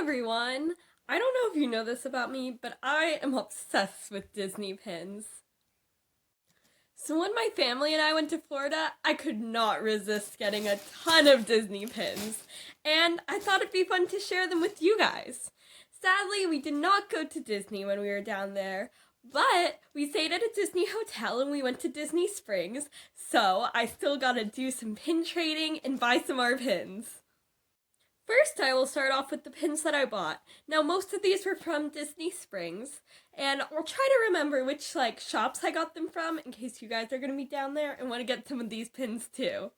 everyone! I don't know if you know this about me, but I am obsessed with Disney pins. So when my family and I went to Florida, I could not resist getting a ton of Disney pins, and I thought it'd be fun to share them with you guys. Sadly, we did not go to Disney when we were down there, but we stayed at a Disney hotel and we went to Disney Springs, so I still gotta do some pin trading and buy some more pins. First, I will start off with the pins that I bought. Now, most of these were from Disney Springs, and I'll try to remember which, shops I got them from in case you guys are going to be down there and want to get some of these pins too.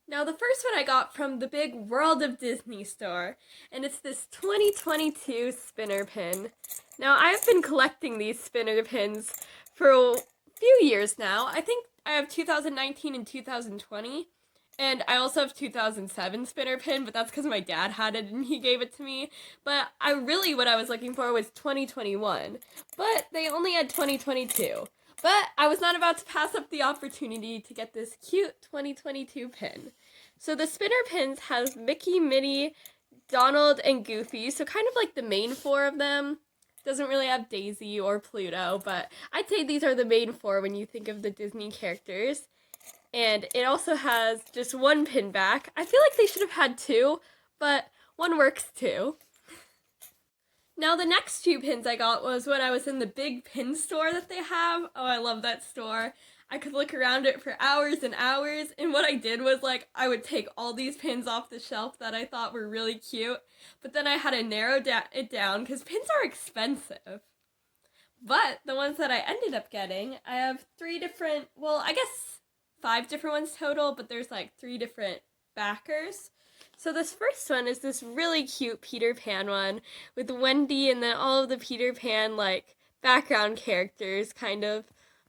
Now, the first one I got from the big World of Disney store, and it's this 2022 spinner pin. Now, I've been collecting these spinner pins for a few years now. I think I have 2019 and 2020. And I also have 2007 spinner pin, but that's because my dad had it and he gave it to me. But what I was looking for was 2021. But they only had 2022. But I was not about to pass up the opportunity to get this cute 2022 pin. So the spinner pins has Mickey, Minnie, Donald, and Goofy. So kind of like the main four of them. Doesn't really have Daisy or Pluto, but I'd say these are the main four when you think of the Disney characters. And it also has just one pin back. I feel like they should have had two, but one works too. Now the next two pins I got was when I was in the big pin store that they have. Oh, I love that store. I could look around it for hours and hours, and what I did was I would take all these pins off the shelf that I thought were really cute, but then I had to narrow it down because pins are expensive. But the ones that I ended up getting, I have five different ones total, but there's three different backers. So this first one is this really cute Peter Pan one with Wendy and then all of the Peter Pan background characters kind of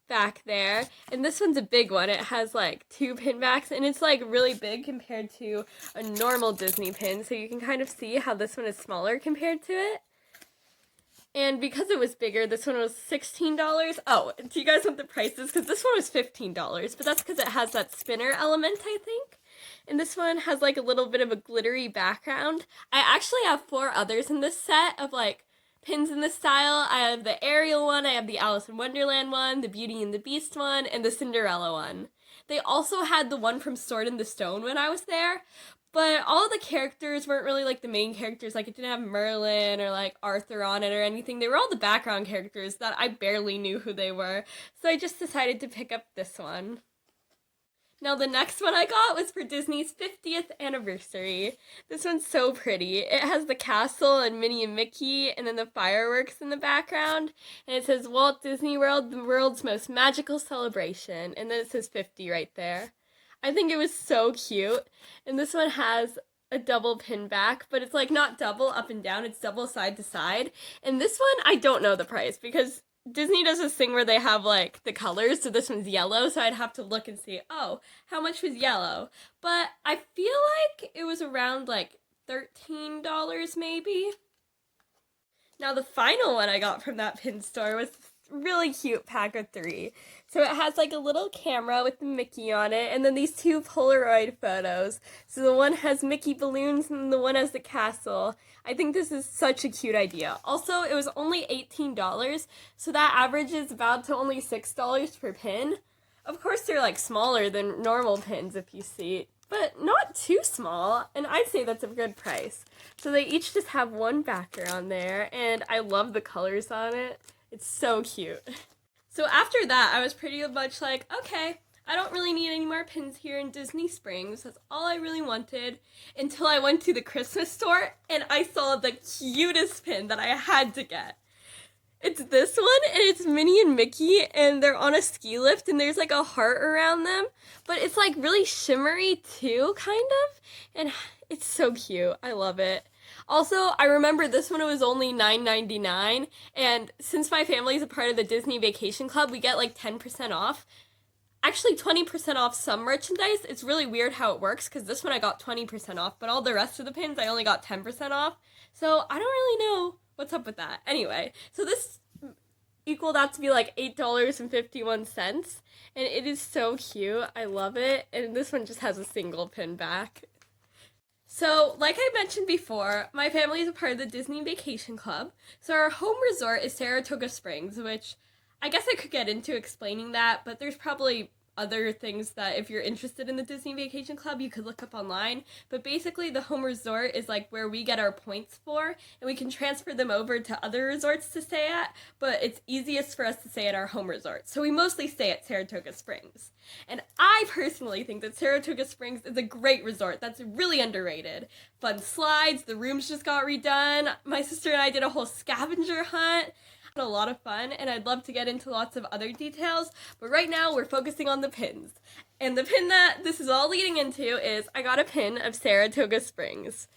back there. And this one's a big one. It has two pin backs and it's really big compared to a normal Disney pin. So you can kind of see how this one is smaller compared to it. And because it was bigger, this one was $16. Oh, do you guys want the prices? Because this one was $15, but that's because it has that spinner element, I think. And this one has a little bit of a glittery background. I actually have four others in this set of pins in this style. I have the Ariel one, I have the Alice in Wonderland one, the Beauty and the Beast one, and the Cinderella one. They also had the one from Sword in the Stone when I was there, but all of the characters weren't really the main characters. It didn't have Merlin or Arthur on it or anything. They were all the background characters that I barely knew who they were. So I just decided to pick up this one. Now the next one I got was for Disney's 50th anniversary. This one's so pretty. It has the castle and Minnie and Mickey and then the fireworks in the background. And it says Walt Disney World, the world's most magical celebration. And then it says 50 right there. I think it was so cute. And this one has a double pin back, but it's not double up and down, it's double side to side. And this one, I don't know the price because Disney does this thing where they have the colors, so this one's yellow, so I'd have to look and see, oh, how much was yellow? But I feel like it was around $13 maybe. Now the final one I got from that pin store was really cute pack of three. So it has a little camera with the Mickey on it and then these two Polaroid photos. So the one has Mickey balloons and the one has the castle. I think this is such a cute idea. Also, it was only $18, so that averages about to only $6 per pin. Of course, they're smaller than normal pins if you see, but not too small, and I'd say that's a good price. So they each just have one backer on there, and I love the colors on it. It's so cute. So after that, I was pretty much okay, I don't really need any more pins here in Disney Springs. That's all I really wanted until I went to the Christmas store and I saw the cutest pin that I had to get. It's this one, and it's Minnie and Mickey, and they're on a ski lift, and there's a heart around them, but it's really shimmery too, kind of, and it's so cute. I love it. Also, I remember this one was only $9.99, and since my family is a part of the Disney Vacation Club, we get 10% off. Actually, 20% off some merchandise. It's really weird how it works, because this one I got 20% off, but all the rest of the pins I only got 10% off, so I don't really know what's up with that. Anyway, so this equaled out to be $8.51, and it is so cute. I love it, and this one just has a single pin back. So, like I mentioned before, my family is a part of the Disney Vacation Club. So, our home resort is Saratoga Springs, which I guess I could get into explaining that, but there's probably other things that if you're interested in the Disney Vacation Club, you could look up online. But basically, the home resort is like where we get our points for, and we can transfer them over to other resorts to stay at, but it's easiest for us to stay at our home resort. So, we mostly stay at Saratoga Springs. And I personally think that Saratoga Springs is a great resort that's really underrated. Fun slides, the rooms just got redone. My sister and I did a whole scavenger hunt. A lot of fun, and I'd love to get into lots of other details, but right now we're focusing on the pins. And the pin that this is all leading into is I got a pin of Saratoga Springs.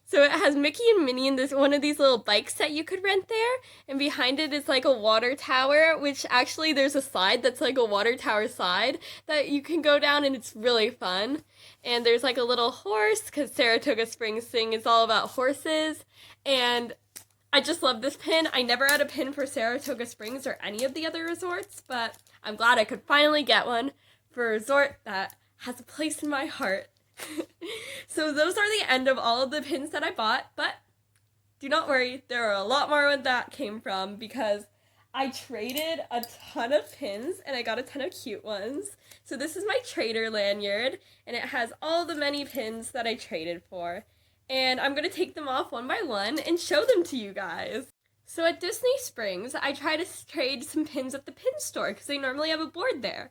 So it has Mickey and Minnie in this one of these little bikes that you could rent there, and behind it is like a water tower, which actually there's a slide that's like a water tower slide that you can go down, and it's really fun. And there's like a little horse, because Saratoga Springs thing is all about horses, and I just love this pin. I never had a pin for Saratoga Springs or any of the other resorts, but I'm glad I could finally get one for a resort that has a place in my heart. So those are the end of all of the pins that I bought, but do not worry, there are a lot more where that came from because I traded a ton of pins and I got a ton of cute ones. So this is my trader lanyard, and it has all the many pins that I traded for. And I'm going to take them off one by one and show them to you guys. So at Disney Springs, I try to trade some pins at the pin store because they normally have a board there.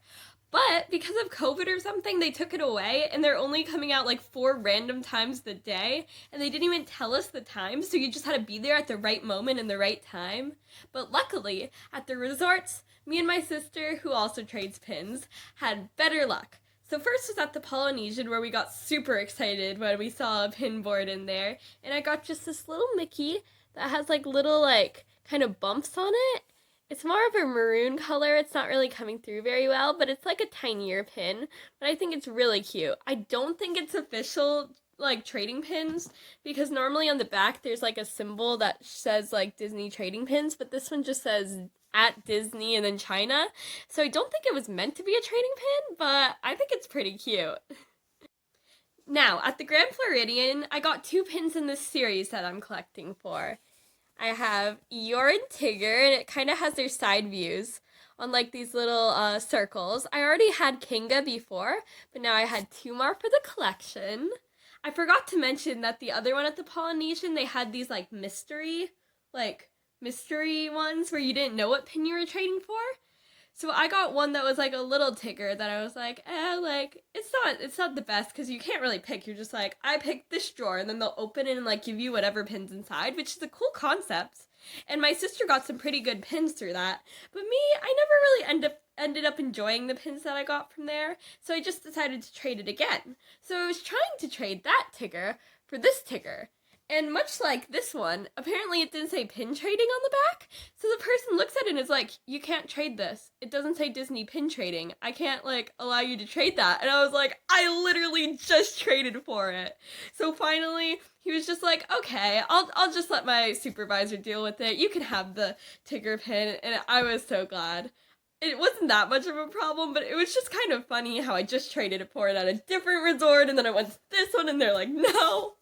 But because of COVID or something, they took it away and they're only coming out like 4 random times the day. And they didn't even tell us the time, so you just had to be there at the right moment and the right time. But luckily, at the resorts, me and my sister, who also trades pins, had better luck. So first was at the Polynesian, where we got super excited when we saw a pin board in there, and I got just this little Mickey that has like little like kind of bumps on it. It's more of a maroon color. It's not really coming through very well, but it's like a tinier pin, but I think it's really cute. I don't think it's official like trading pins because normally on the back there's like a symbol that says like Disney trading pins, but this one just says at Disney and then China. So I don't think it was meant to be a trading pin, but I think it's pretty cute. Now, at the Grand Floridian, I got 2 pins in this series that I'm collecting for. I have Eeyore and Tigger, and it kind of has their side views on like these little circles. I already had Kinga before, but now I had 2 more for the collection. I forgot to mention that the other one at the Polynesian, they had these like mystery ones where you didn't know what pin you were trading for. So I got one that was like a little Tigger that I was like, like it's not the best because you can't really pick. You're just like, I picked this drawer, and then they'll open it and like give you whatever pins inside, which is a cool concept. And my sister got some pretty good pins through that. But me, I never really ended up enjoying the pins that I got from there, so I just decided to trade it again. So I was trying to trade that Tigger for this Tigger. And much like this one, apparently it didn't say pin trading on the back. So the person looks at it and is like, you can't trade this. It doesn't say Disney pin trading. I can't like allow you to trade that. And I was like, I literally just traded for it. So finally he was just like, okay, I'll just let my supervisor deal with it. You can have the Tigger pin. And I was so glad. It wasn't that much of a problem, but it was just kind of funny how I just traded it for it at a different resort, and then I went to this one and they're like, no.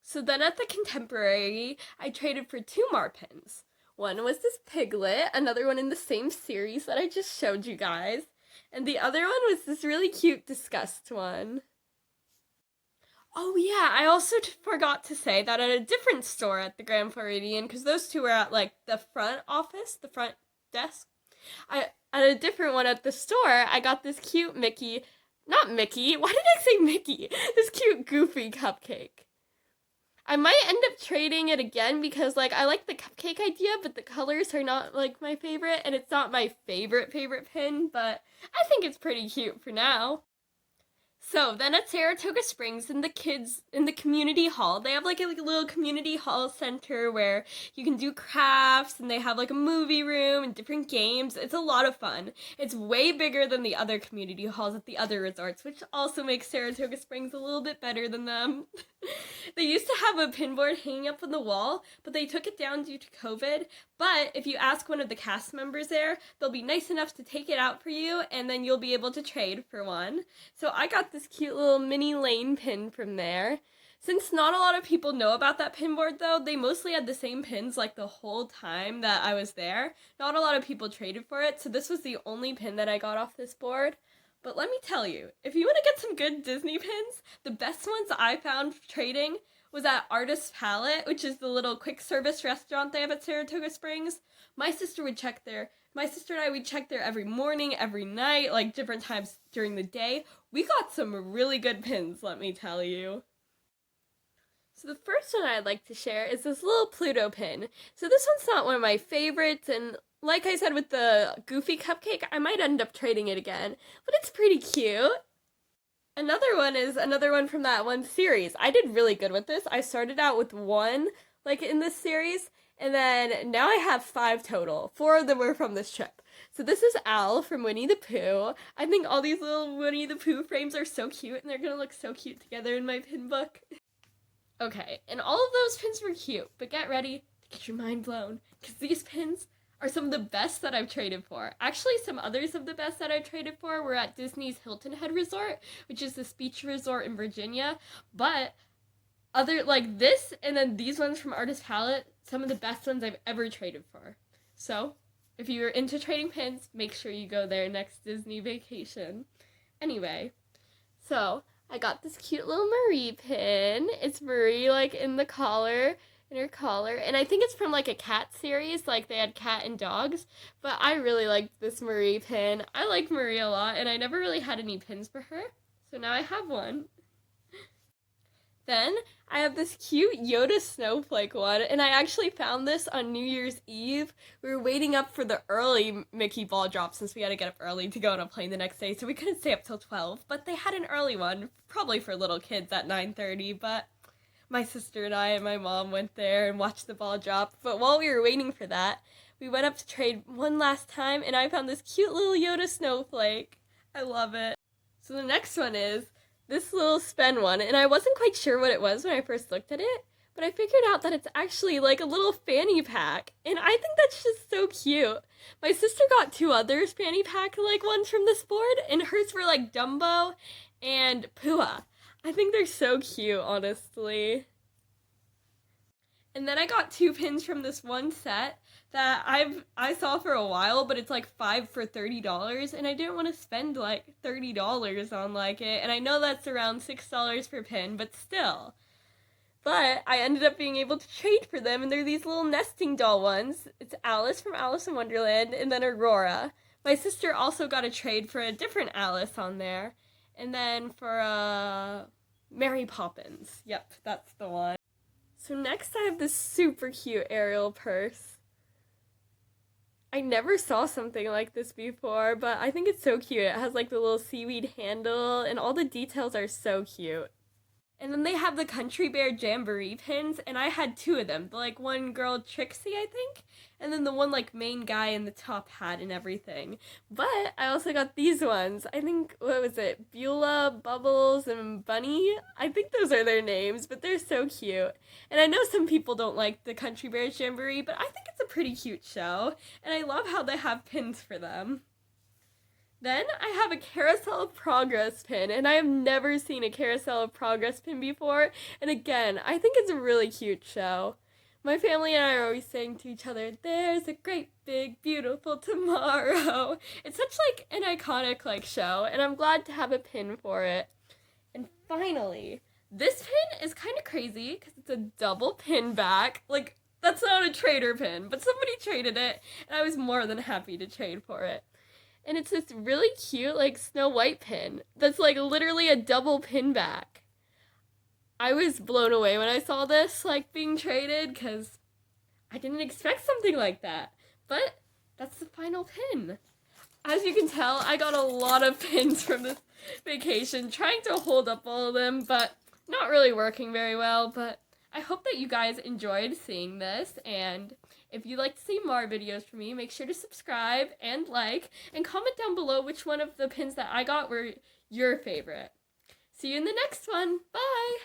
So then at the Contemporary, I traded for 2 more pins. One was this Piglet, another one in the same series that I just showed you guys, and the other one was this really cute Disgust one. Oh yeah, I also forgot to say that at a different store at the Grand Floridian, because those 2 were at like the front office, the front desk, at a different one at the store, I got this cute Mickey, not Mickey, why did I say Mickey? This cute Goofy cupcake. I might end up trading it again because, like, I like the cupcake idea, but the colors are not, like, my favorite, and it's not my favorite pin, but I think it's pretty cute for now. So then at Saratoga Springs in the community hall, they have like a little community hall center where you can do crafts, and they have like a movie room and different games. It's a lot of fun. It's way bigger than the other community halls at the other resorts, which also makes Saratoga Springs a little bit better than them. They used to have a pinboard hanging up on the wall, but they took it down due to COVID. But if you ask one of the cast members there, they'll be nice enough to take it out for you, and then you'll be able to trade for one. So I got this cute little mini lane pin from there. Since not a lot of people know about that pin board though, they mostly had the same pins like the whole time that I was there. Not a lot of people traded for it, so this was the only pin that I got off this board. But let me tell you, if you want to get some good Disney pins, the best ones I found trading was at Artist Palette, which is the little quick service restaurant they have at Saratoga Springs. My sister and I would check there every morning, every night, like different times during the day. We got some really good pins, let me tell you. So the first one I'd like to share is this little Pluto pin. So this one's not one of my favorites, and like I said with the Goofy cupcake, I might end up trading it again, but it's pretty cute. Another one is another one from that one series. I did really good with this. I started out with one, like in this series, and then now I have 5 total. 4 of them were from this trip. So this is Al from Winnie the Pooh. I think all these little Winnie the Pooh frames are so cute, and they're gonna look so cute together in my pin book. Okay, and all of those pins were cute, but get ready to get your mind blown, because these pins are some of the best that I've traded for. Actually, some others of the best that I've traded for were at Disney's Hilton Head Resort, which is this beach resort in Virginia, but other, like this, and then these ones from Artist Palette, some of the best ones I've ever traded for. So, if you're into trading pins, make sure you go there next Disney vacation. Anyway, so I got this cute little Marie pin. It's Marie, like, in her collar, and I think it's from, like, a cat series, like, they had cat and dogs, but I really liked this Marie pin. I like Marie a lot, and I never really had any pins for her, so now I have one. Then, I have this cute Yoda snowflake one, and I actually found this on New Year's Eve. We were waiting up for the early Mickey ball drop since we had to get up early to go on a plane the next day, so we couldn't stay up till 12, but they had an early one, probably for little kids at 9:30, but my sister and I and my mom went there and watched the ball drop, but while we were waiting for that, we went up to trade one last time, and I found this cute little Yoda snowflake. I love it. So the next one is this little Spen one, and I wasn't quite sure what it was when I first looked at it, but I figured out that it's actually like a little fanny pack, and I think that's just so cute. My sister got 2 other fanny pack like ones from this board, and hers were like Dumbo and Pua. I think they're so cute, honestly. And then I got 2 pins from this one set that I saw for a while, but it's like 5 for $30, and I didn't want to spend like $30 on like it, and I know that's around $6 per pin, but still. But I ended up being able to trade for them, and they're these little nesting doll ones. It's Alice from Alice in Wonderland, and then Aurora. My sister also got a trade for a different Alice on there, and then for Mary Poppins. Yep, that's the one. So next I have this super cute Ariel purse. I never saw something like this before, but I think it's so cute. It has like the little seaweed handle, and all the details are so cute. And then they have the Country Bear Jamboree pins, and I had 2 of them. The like one girl, Trixie, I think, and then the one like main guy in the top hat and everything. But I also got these ones. I think, what was it? Beulah, Bubbles, and Bunny? I think those are their names, but they're so cute. And I know some people don't like the Country Bear Jamboree, but I think it's a pretty cute show, and I love how they have pins for them. Then I have a Carousel of Progress pin, and I have never seen a Carousel of Progress pin before, and again, I think it's a really cute show. My family and I are always saying to each other, "There's a great, big, beautiful tomorrow." It's such like an iconic like show, and I'm glad to have a pin for it. And finally, this pin is kind of crazy because it's a double pin back. Like, that's not a trader pin, but somebody traded it, and I was more than happy to trade for it. And it's this really cute, like, Snow White pin that's, like, literally a double pin back. I was blown away when I saw this, like, being traded, because I didn't expect something like that. But that's the final pin. As you can tell, I got a lot of pins from this vacation, trying to hold up all of them, but not really working very well. But I hope that you guys enjoyed seeing this, and if you'd like to see more videos from me, make sure to subscribe and like, and comment down below which one of the pins that I got were your favorite. See you in the next one. Bye!